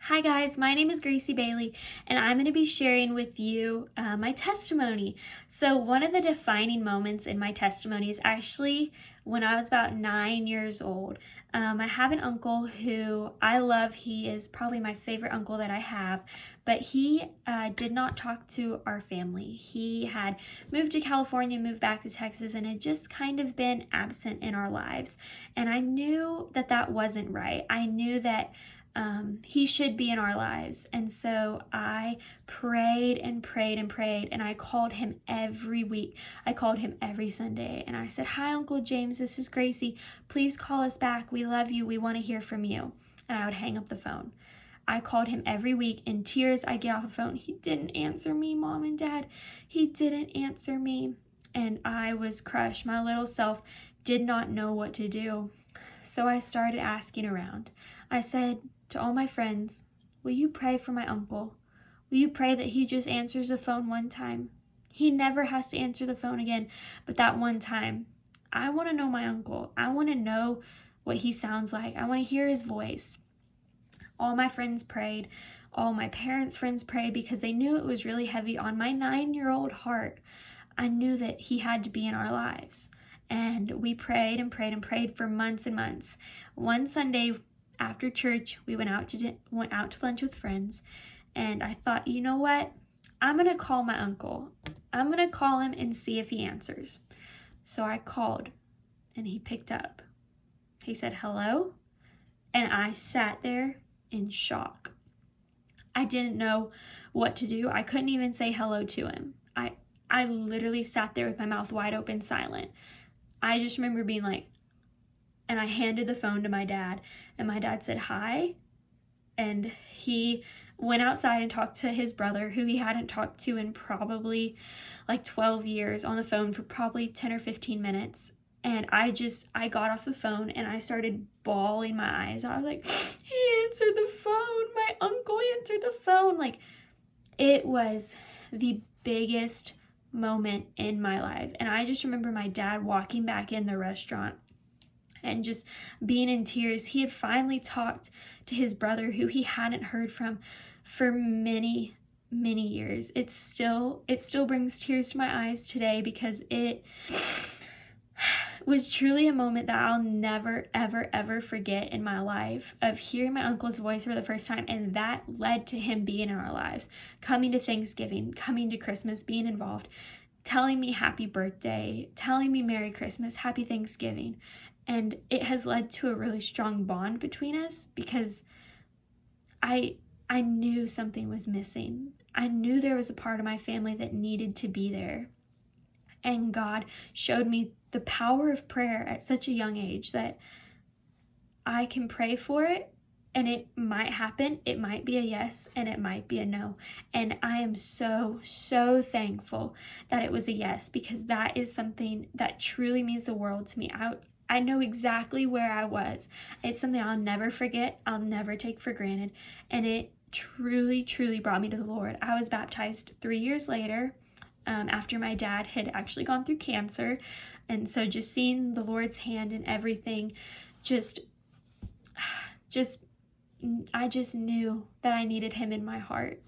Hi guys, my name is Gracie Bailey and I'm going to be sharing with you my testimony. So one of the defining moments in my testimony is actually when I was about 9 years old. I have an uncle who I love. He is probably my favorite uncle that I have, but he did not talk to our family. He had moved to California, moved back to Texas, and had just kind of been absent in our lives. And I knew that that wasn't right. I knew that he should be in our lives. And so I prayed and prayed and prayed, and I called him every week. I called him every Sunday, and I said, "Hi, Uncle James, this is Gracie. Please call us back. We love you. We want to hear from you." And I would hang up the phone. I called him every week. In tears, I'd get off the phone. He didn't answer me, Mom and Dad. He didn't answer me. And I was crushed. My little self did not know what to do. So I started asking around. I said to all my friends, "Will you pray for my uncle? Will you pray that he just answers the phone one time? He never has to answer the phone again, but that one time. I want to know my uncle. I want to know what he sounds like. I want to hear his voice." All my friends prayed. All my parents' friends prayed because they knew it was really heavy on my 9-year-old heart. I knew that he had to be in our lives. And we prayed and prayed and prayed for months and months. One Sunday after church, we went out to lunch with friends, and I thought, you know what? I'm going to call my uncle. I'm going to call him and see if he answers. So I called, and he picked up. He said, "Hello?" And I sat there in shock. I didn't know what to do. I couldn't even say hello to him. I literally sat there with my mouth wide open, silent. I just remember being like, and I handed the phone to my dad, and my dad said hi, and he went outside and talked to his brother, who he hadn't talked to in probably like 12 years, on the phone for probably 10 or 15 minutes. And I got off the phone and I started bawling my eyes. I was like, "He answered the phone. My uncle answered the phone." Like, it was the biggest moment in my life. And I just remember my dad walking back in the restaurant and just being in tears. He had finally talked to his brother, who he hadn't heard from for many, many years. It still brings tears to my eyes today, because it was truly a moment that I'll never, ever, ever forget in my life, of hearing my uncle's voice for the first time. And that led to him being in our lives, coming to Thanksgiving, coming to Christmas, being involved, telling me happy birthday, telling me Merry Christmas, Happy Thanksgiving. And it has led to a really strong bond between us, because I knew something was missing. I knew there was a part of my family that needed to be there. And God showed me the power of prayer at such a young age, that I can pray for it and it might happen. It might be a yes and it might be a no. And I am so, so thankful that it was a yes, because that is something that truly means the world to me. I know exactly where I was. It's something I'll never forget. I'll never take for granted. And it truly, truly brought me to the Lord. I was baptized 3 years later, after my dad had actually gone through cancer. And so just seeing the Lord's hand in everything, I just knew that I needed him in my heart.